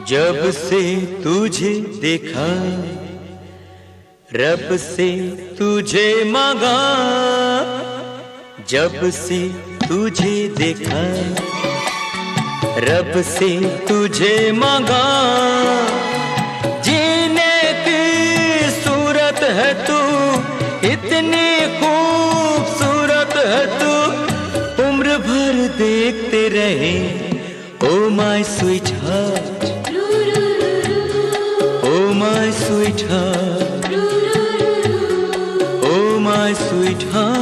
जब से तुझे देखा, रब से तुझे मांगा। जब से तुझे देखा, रब से तुझे मांगा। जीने की सूरत है तू, इतनी खूबसूरत है तू, उम्र भर देखते रहे। Oh my sweet heart, oh my sweet heart, oh my sweet heart.